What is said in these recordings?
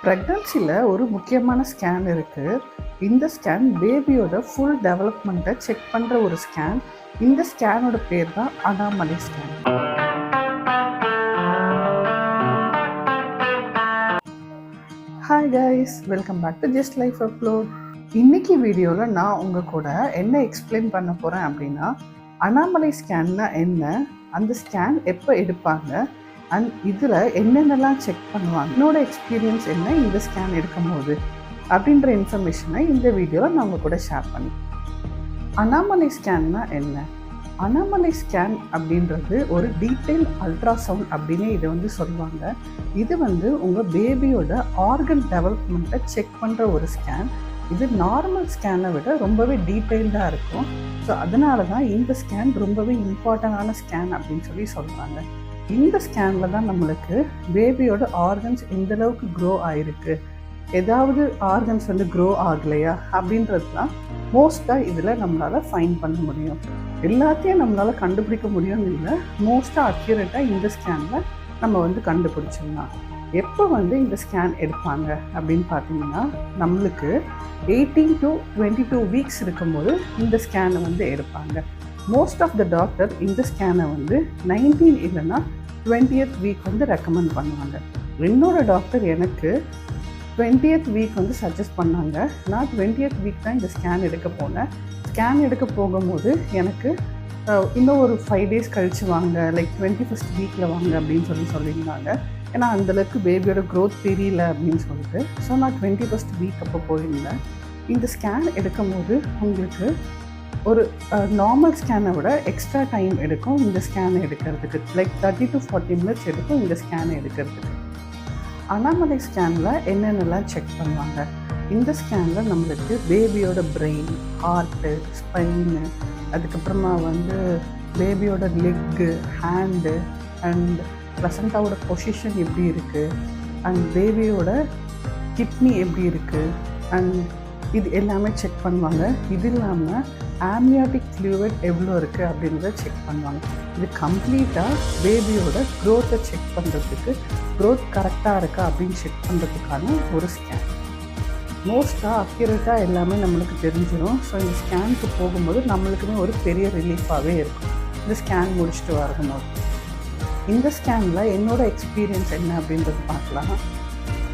ப்ரெக்னன்சியில் ஒரு முக்கியமான ஸ்கேன் இருக்குது. இந்த ஸ்கேன் பேபியோட ஃபுல் டெவலப்மெண்ட்டை செக் பண்ணுற ஒரு ஸ்கேன். இந்த ஸ்கேனோட பேர் தான் anomaly scan. Hi guys, welcome back to just life upload. இன்னைக்கு வீடியோவில் நான் உங்கள் கூட என்ன எக்ஸ்பிளைன் பண்ண போகிறேன் அப்படின்னா, அனாமலி ஸ்கேன்னா என்ன, அந்த ஸ்கேன் எப்போ எடுப்பாங்க, அண்ட் இதில் என்னென்னலாம் செக் பண்ணுவாங்க, என்னோட எக்ஸ்பீரியன்ஸ் என்ன இந்த ஸ்கேன் எடுக்கும் போது அப்படின்ற இன்ஃபர்மேஷனை இந்த வீடியோவில் நான் உங்கள் கூட ஷேர் பண்ணேன். அனாமலி ஸ்கேன்னா என்ன? அனாமலி ஸ்கேன் அப்படின்றது ஒரு டீட்டெயில் அல்ட்ராசவுண்ட் அப்படின்னு இதை சொல்லுவாங்க. இது உங்கள் பேபியோட ஆர்கன் டெவலப்மெண்ட்டை செக் பண்ணுற ஒரு ஸ்கேன். இது நார்மல் ஸ்கேனை விட ரொம்பவே டீட்டெயில்டாக இருக்கும். ஸோ அதனால தான் இந்த ஸ்கேன் ரொம்பவே இம்பார்ட்டண்டான ஸ்கேன் அப்படின்னு சொல்கிறாங்க. இந்த ஸ்கேனில் தான் நம்மளுக்கு பேபியோட ஆர்கன்ஸ் எந்தளவுக்கு க்ரோ ஆகிருக்கு, ஏதாவது ஆர்கன்ஸ் க்ரோ ஆகலையா அப்படின்றது தான் மோஸ்ட்டாக இதில் நம்மளால் ஃபைன் பண்ண முடியும். எல்லாத்தையும் நம்மளால் கண்டுபிடிக்க முடியும்னு இல்லை, மோஸ்ட்டாக அக்யூரேட்டாக இந்த ஸ்கேனில் நம்ம கண்டுபிடிச்சிடலாம். எப்போ இந்த ஸ்கேன் எடுப்பாங்க அப்படின்னு பார்த்தீங்கன்னா, நம்மளுக்கு 18 to 22 வீக்ஸ் இருக்கும்போது இந்த ஸ்கேனை எடுப்பாங்க. மோஸ்ட் ஆஃப் த டாக்டர் இந்த ஸ்கேனை 19 இல்லைன்னா 20th வீக் ரெக்கமெண்ட் பண்ணுவாங்க. என்னோட டாக்டர் எனக்கு 20th வீக் சஜஸ்ட் பண்ணாங்க. நான் 20th வீக் தான் இந்த ஸ்கேன் எடுக்க போனேன். ஸ்கேன் எடுக்க போகும்போது எனக்கு இன்னும் ஒரு 5 days கழித்து வாங்க, லைக் 21st வீக்கில் வாங்க அப்படின்னு சொல்லியிருந்தாங்க. ஏன்னா அந்தளவுக்கு பேபியோட க்ரோத் தெரியல அப்படின்னு சொல்லிட்டு. ஸோ நான் 21st வீக் அப்போ போயிருந்தேன். இந்த ஸ்கேன் எடுக்கும் போது உங்களுக்கு ஒரு நார்மல் ஸ்கேனை விட எக்ஸ்ட்ரா டைம் எடுக்கும் இந்த ஸ்கேனை எடுக்கிறதுக்கு. லைக் 30 to 40 minutes எடுக்கும் இந்த ஸ்கேனை எடுக்கிறதுக்கு. அனாமலி ஸ்கேனில் என்னென்னலாம் செக் பண்ணுவாங்க? இந்த ஸ்கேனில் நம்மளுக்கு பேபியோட பிரெயின், ஹார்ட்டு, ஸ்பைனு, அதுக்கப்புறமா பேபியோட லெக்கு, ஹேண்டு அண்ட் ப்ளசண்டாவோட பொசிஷன் எப்படி இருக்குது, அண்ட் பேபியோட கிட்னி எப்படி இருக்குது, அண்ட் இது எல்லாமே செக் பண்ணுவாங்க. இது இல்லாமல் ஆம்னியாட்டிக் ஃப்ளூயிட் எவ்வளோ இருக்குது அப்படின்றத செக் பண்ணுவாங்க. இது கம்ப்ளீட்டாக பேபியோட க்ரோத்தை செக் பண்ணுறதுக்கு, க்ரோத் கரெக்டாக இருக்கா அப்படின்னு செக் பண்ணுறதுக்கான ஒரு ஸ்கேன். மோஸ்ட்டாக அக்யூரேட்டாக எல்லாமே நம்மளுக்கு தெரிஞ்சிடும். ஸோ இந்த ஸ்கேனுக்கு போகும்போது நம்மளுக்குமே ஒரு பெரிய ரிலீஃபாகவே இருக்கும் இந்த ஸ்கேன் முடிச்சுட்டு வரும்போது. இந்த ஸ்கேனில் என்னோடய எக்ஸ்பீரியன்ஸ் என்ன அப்படின்றது பார்க்கலாம்.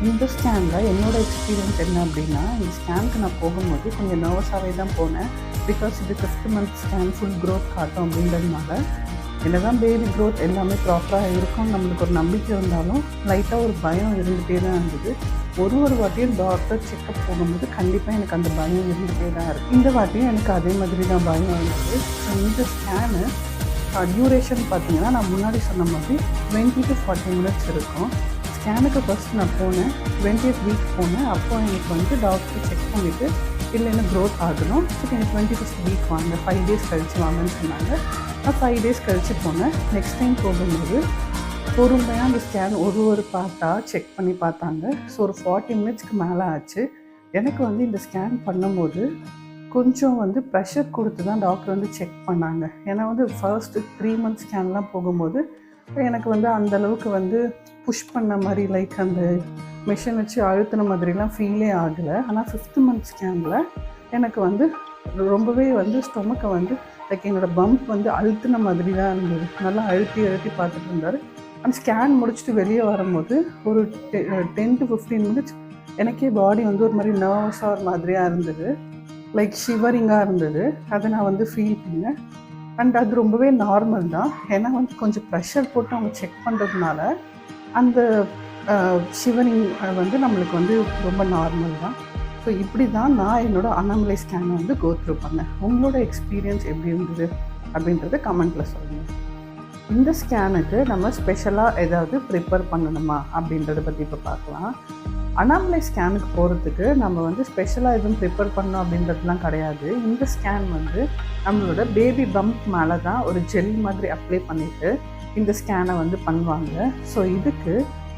இந்த ஸ்கேனில் என்னோடய எக்ஸ்பீரியன்ஸ் என்ன அப்படின்னா, இந்த ஸ்கேனுக்கு நான் போகும்போது கொஞ்சம் நர்வஸாகவே தான் போனேன். பிகாஸ் இது 5th month scan full growth காட்டும் அப்படின்றதுனால, என்ன தான் பேபி க்ரோத் எல்லாமே ப்ராப்பராக இருக்கும் நம்மளுக்கு ஒரு நம்பிக்கை இருந்தாலும் லைட்டாக ஒரு பயம் இருந்துகிட்டே தான் இருந்தது. ஒரு வாட்டியும் டாக்டர் செக்கப் போகும்போது கண்டிப்பாக எனக்கு அந்த பயம் இருந்துகிட்டே தான் இருக்குது. இந்த வாட்டியும் எனக்கு அதே மாதிரி தான் பயம் இருந்தது. ஸோ இந்த ஸ்கேனு டியூரேஷன் பார்த்தீங்கன்னா, நான் முன்னாடி சொன்ன மாதிரி 20 to 40 minutes இருக்கும். ஸ்கேனுக்கு ஃபஸ்ட் நான் போனேன், 20th வீக் போனேன். அப்போ எனக்கு டாக்டர் செக் பண்ணிவிட்டு இல்லைன்னா க்ரோத் ஆகணும், ஸோ எனக்கு 21st வீக் வாங்க, 5 days கழித்து வாங்கன்னு சொன்னாங்க. நான் 5 days கழித்து போனேன். நெக்ஸ்ட் டைம் போகும்போது பொறுமையாக அந்த ஸ்கேன் ஒரு பார்ட்டாக செக் பண்ணி பார்த்தாங்க. ஸோ ஒரு 40 minutesக்கு மேலே ஆச்சு. எனக்கு இந்த ஸ்கேன் பண்ணும்போது கொஞ்சம் ப்ரெஷர் கொடுத்து தான் டாக்டர் செக் பண்ணாங்க. ஏன்னா ஃபர்ஸ்ட்டு 3 month ஸ்கேன்லாம் போகும்போது எனக்கு அந்தளவுக்கு புஷ் பண்ண மாதிரி, லைக் அந்த மிஷின் வச்சு அழுத்தின மாதிரிலாம் ஃபீலே ஆகலை. ஆனால் 5th month ஸ்கேனில் எனக்கு ரொம்பவே ஸ்டொமக்கை லைக் என்னோடய பம்ப் அழுத்தின மாதிரி தான் இருந்தது. நல்லா அழுத்தி பார்த்துட்டு இருந்தார். அந்த ஸ்கேன் முடிச்சுட்டு வெளியே வரும்போது ஒரு 10 to 15 minutes எனக்கே பாடி ஒரு மாதிரி நர்வஸாக ஒரு மாதிரியாக இருந்தது, லைக் ஷிவரிங்காக இருந்தது. அதை நான் ஃபீல் பண்ணேன். அண்ட் அது ரொம்பவே நார்மல் தான். ஏன்னா கொஞ்சம் ப்ரெஷர் போட்டு அவங்க செக் பண்ணுறதுனால அந்த ஷிவரிங் நம்மளுக்கு ரொம்ப நார்மல் தான். ஸோ இப்படி தான் நான் என்னோடய அனாமலி ஸ்கேனை கோ த்ரூ பண்ணேன். உங்களோட எக்ஸ்பீரியன்ஸ் எப்படி இருந்தது அப்படின்றத கமெண்ட்டில் சொல்லுங்கள். இந்த ஸ்கேனுக்கு நம்ம ஸ்பெஷலாக ஏதாவது ப்ரிப்பேர் பண்ணணுமா அப்படின்றத பற்றி இப்போ பார்க்கலாம். அனாமலி ஸ்கேனுக்கு போகிறதுக்கு நம்ம ஸ்பெஷலாக எதுவும் ப்ரிப்பேர் பண்ணோம் அப்படின்றதுலாம் கிடையாது. இந்த ஸ்கேன் நம்மளோட பேபி பம்ப் மேலே தான் ஒரு ஜெல் மாதிரி அப்ளை பண்ணிவிட்டு இந்த ஸ்கேனை பண்ணுவாங்க. ஸோ இதுக்கு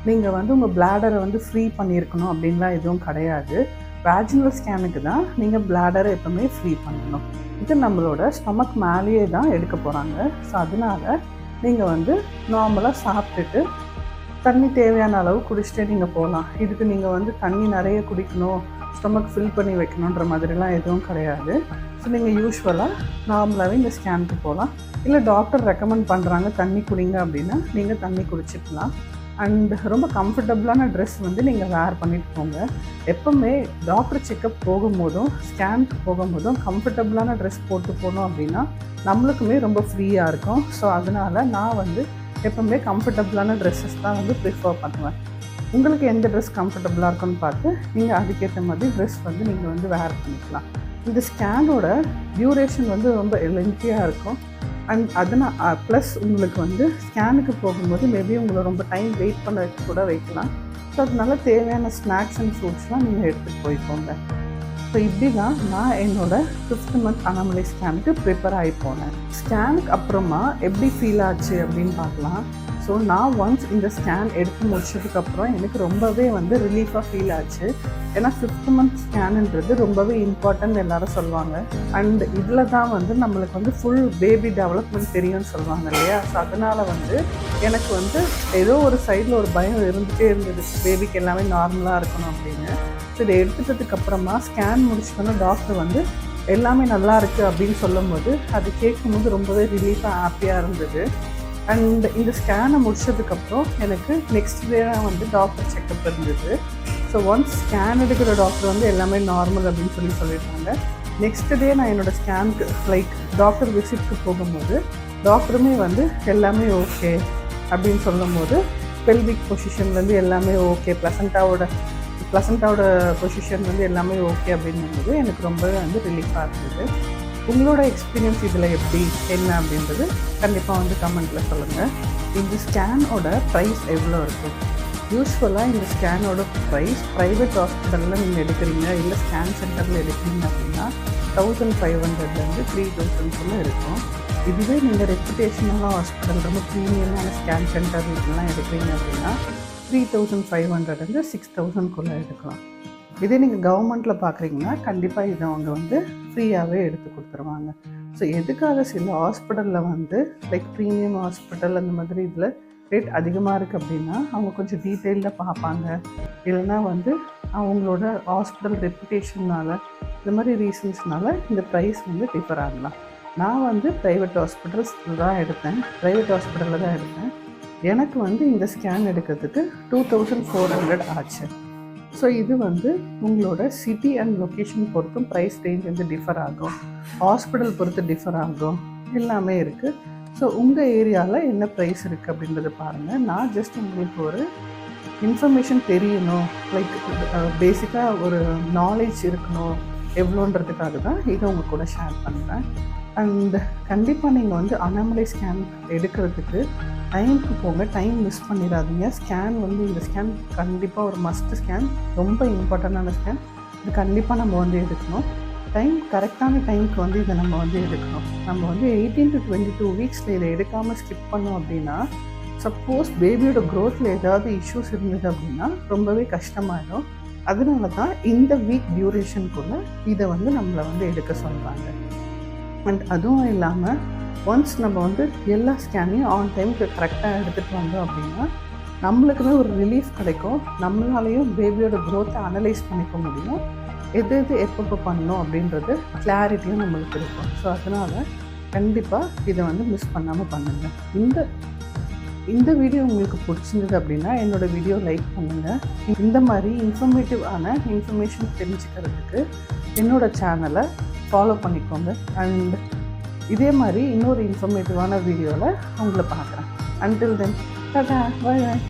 நீங்கள் உங்கள் பிளாடரை ஃப்ரீ பண்ணியிருக்கணும் அப்படின்லாம் எதுவும் கிடையாது. வேஜினல் ஸ்கேனுக்கு தான் நீங்கள் பிளாடரை எப்போவுமே ஃப்ரீ பண்ணணும். இது நம்மளோட ஸ்டொமக் மேலேயே தான் எடுக்க போகிறாங்க. ஸோ அதனால் நீங்கள் நார்மலாக சாப்பிட்டுட்டு தண்ணி தேவையான அளவு குடிச்சிட்டே நீங்கள் போகலாம். இதுக்கு நீங்கள் வந்து தண்ணி நிறைய குடிக்கணும், ஸ்டொமக் ஃபில் பண்ணி வைக்கணுன்ற மாதிரிலாம் எதுவும் கிடையாது. ஸோ நீங்கள் யூஸ்வலாக நார்மலாகவே இந்த ஸ்கேனுக்கு போகலாம். இல்லை டாக்டர் ரெக்கமெண்ட் பண்ணுறாங்க தண்ணி குடிங்க அப்படின்னா நீங்கள் தண்ணி குடிச்சிக்கலாம். அண்ட் ரொம்ப கம்ஃபர்டபுளான ட்ரெஸ் வந்து நீங்கள் வேர் பண்ணிட்டு போங்க. எப்போவுமே டாக்டர் செக்கப் போகும்போதும் ஸ்கேனுக்கு போகும்போதும் கம்ஃபர்டபுளான ட்ரெஸ் போட்டு போனோம் அப்படின்னா நம்மளுக்குமே ரொம்ப ஃப்ரீயாக இருக்கும். ஸோ அதனால் நான் வந்து எப்போவுமே கம்ஃபர்டபுளான ட்ரெஸ்ஸஸ் தான் வந்து ப்ரிஃபர் பண்ணுவேன். உங்களுக்கு எந்த ட்ரெஸ் கம்ஃபர்டபுளாக இருக்குன்னு பார்த்து நீங்கள் அதுக்கேற்ற மாதிரி ட்ரெஸ் வந்து நீங்கள் வந்து வேர் பண்ணிக்கலாம். இந்த ஸ்கேனோட டியூரேஷன் வந்து ரொம்ப லென்த்தியாக இருக்கும். அண்ட் அதனால் ப்ளஸ் உங்களுக்கு வந்து ஸ்கேனுக்கு போகும்போது மேபி உங்களை ரொம்ப டைம் வெயிட் பண்ண கூட வைக்கலாம். ஸோ அதனால தேவையான ஸ்நாக்ஸ் அண்ட் ஃப்ரூட்ஸ்லாம் நீங்கள் எடுத்துகிட்டு போய்க்கோங்க. ஸோ இப்படி தான் நான் என்னோடய 5th மந்த் அனாமலை ஸ்கேனுக்கு ப்ரிப்பேர் ஆகி போனேன். ஸ்கேனுக்கு அப்புறமா எப்படி ஃபீல் ஆச்சு அப்படின்னு பார்க்கலாம். ஸோ நான் ஒன்ஸ் இந்த ஸ்கேன் எடுத்து முடிச்சதுக்கப்புறம் எனக்கு ரொம்பவே வந்து ரிலீஃபாக ஃபீல் ஆச்சு. ஏன்னா 5th மந்த் ஸ்கேனுன்றது ரொம்பவே இம்பார்ட்டன்ட் எல்லாரும் சொல்லுவாங்க. அண்ட் இதில் தான் வந்து நம்மளுக்கு வந்து ஃபுல் பேபி டெவலப்மெண்ட் தெரியும்னு சொல்லுவாங்க இல்லையா. ஸோ அதனால் வந்து எனக்கு வந்து ஏதோ ஒரு சைடில் ஒரு பயம் இருந்துகிட்டே இருந்தது, பேபிக்கு எல்லாமே நார்மலாக இருக்கணும் அப்படின்னு. ஸோ இதை எடுத்துட்டதுக்கப்புறமா ஸ்கேன் முடிச்சுட்டோன்னா டாக்டர் வந்து எல்லாமே நல்லா இருக்குது அப்படின்னு சொல்லும்போது அது கேட்கும்போது ரொம்பவே ரிலீஃபாக ஹாப்பியாக இருந்தது. அண்ட் இந்த ஸ்கேனை முடிச்சதுக்கப்புறம் எனக்கு நெக்ஸ்ட் டே வந்து டாக்டர் செக்கப் இருந்தது. ஸோ ஒன்ஸ் ஸ்கேன் எடுக்கிற டாக்டர் வந்து எல்லாமே நார்மல் அப்படின்னு சொல்லியிருந்தாங்க. நெக்ஸ்ட் டே நான் என்னோடய ஸ்கேனுக்கு டாக்டர் விசிட்க்கு போகும்போது டாக்டருமே வந்து எல்லாமே ஓகே அப்படின்னு சொல்லும்போது பெல்விக் பொசிஷன்லேருந்து எல்லாமே ஓகே, ப்ளசண்ட்டாவோட பொசிஷன் வந்து எல்லாமே ஓகே அப்படின்னும்போது எனக்கு ரொம்பவே வந்து ரிலீஃபாக இருந்தது. உங்களோட எக்ஸ்பீரியன்ஸ் இதில் எப்படி என்ன அப்படின்றது கண்டிப்பாக வந்து கமெண்ட்டில் சொல்லுங்கள். இந்த ஸ்கேனோட ப்ரைஸ் எவ்வளோ இருக்கும்? யூஸ்வலாக இந்த ஸ்கேனோட ப்ரைஸ் ப்ரைவேட் ஹாஸ்பிட்டலில் நீங்கள் எடுக்கிறீங்க இல்லை ஸ்கேன் சென்டரில் எடுக்கிறீங்க அப்படின்னா 1500 3000 இருக்கும். இதுவே நீங்கள் ரெப்புடேஷனான ஹாஸ்பிட்டல் ரொம்ப ப்ரீமியமான ஸ்கேன் சென்டர் இதெல்லாம் எடுக்கிறீங்க அப்படின்னா 3500 6000 எடுக்கலாம். இதே நீங்கள் கவர்மெண்ட்டில் பார்க்குறீங்கன்னா கண்டிப்பாக இதை அவங்க வந்து ஃப்ரீயாகவே எடுத்து கொடுத்துருவாங்க. ஸோ எதுக்காக சில ஹாஸ்பிட்டலில் வந்து ப்ரீமியம் ஹாஸ்பிட்டல் அந்த மாதிரி இதில் ரேட் அதிகமாக இருக்குது அப்படின்னா அவங்க கொஞ்சம் டீட்டெயில்டாக பார்ப்பாங்க. இல்லைனா வந்து அவங்களோட ஹாஸ்பிட்டல் ரெப்புடேஷனால் இந்த மாதிரி ரீசன்ஸ்னால இந்த ப்ரைஸ் வந்து டிஃபர் ஆகலாம். நான் வந்து ப்ரைவேட் ஹாஸ்பிட்டலில் தான் எடுத்தேன். எனக்கு வந்து இந்த ஸ்கேன் எடுக்கிறதுக்கு 2400 ஆச்சு. ஸோ இது வந்து உங்களோட சிட்டி அண்ட் லொக்கேஷன் பொறுத்தும் ப்ரைஸ் ரேஞ்ச் வந்து டிஃபர் ஆகும், ஹாஸ்பிட்டல் பொறுத்து டிஃபர் ஆகும், எல்லாமே இருக்குது. ஸோ உங்கள் ஏரியாவில் என்ன ப்ரைஸ் இருக்குது அப்படின்றத பாருங்கள். நான் ஜஸ்ட் உங்களுக்கு ஒரு இன்ஃபர்மேஷன் தெரியணும், பேசிக்காக ஒரு நாலேஜ் இருக்கணும் எவ்வளோன்றதுக்காக தான் இதை உங்கள் கூட ஷேர் பண்ணுறேன். அண்ட் கண்டிப்பாக நீங்கள் வந்து அனாமலை ஸ்கேன் எடுக்கிறதுக்கு டைமுக்கு போங்க, டைம் மிஸ் பண்ணிடாதீங்க. ஸ்கேன் வந்து இந்த ஸ்கேன் கண்டிப்பாக ஒரு மஸ்ட் ஸ்கேன், ரொம்ப இம்பார்ட்டண்டான ஸ்கேன். இது கண்டிப்பாக நம்ம வந்து எடுக்கணும். கரெக்டான டைமுக்கு வந்து இதை நம்ம வந்து எடுக்கணும். நம்ம வந்து 18 to 22 வீக்ஸில் இதை எடுக்காமல் ஸ்கிப் பண்ணோம் அப்படின்னா சப்போஸ் பேபியோட க்ரோத்தில் ஏதாவது இஷ்யூஸ் இருந்தது அப்படின்னா ரொம்பவே கஷ்டமாயிடும். அதனால தான் இந்த வீக் டியூரேஷனுக்குள்ளே இதை வந்து நம்மளை வந்து எடுக்க சொல்கிறாங்க. அண்ட் அதுவும் இல்லாமல் ஒன்ஸ் நம்ம வந்து எல்லா ஸ்கேனையும் ஆன் டைமுக்கு கரெக்டாக எடுத்துகிட்டு வந்தோம் அப்படின்னா நம்மளுக்குமே ஒரு ரிலீஃப் கிடைக்கும். நம்மளாலேயும் பேபியோட க்ரோத்தை அனலைஸ் பண்ணிக்க முடியும், எது எப்பப்போ பண்ணணும் அப்படின்றது கிளாரிட்டியும் நம்மளுக்கு இருக்கும். ஸோ அதனால் கண்டிப்பாக இதை வந்து மிஸ் பண்ணாமல் பண்ணுங்கள். இந்த வீடியோ உங்களுக்கு பிடிச்சிருந்தது அப்படின்னா என்னோடய வீடியோ லைக் பண்ணுங்கள். இந்த மாதிரி இன்ஃபர்மேஷன் தெரிஞ்சுக்கிறதுக்கு என்னோடய சேனலை ஃபாலோ பண்ணிக்கோங்க. அண்ட் இதே மாதிரி இன்னொரு இன்ஃபர்மேட்டிவான வீடியோவில் உங்களை பார்க்குறேன். Until then tata, by.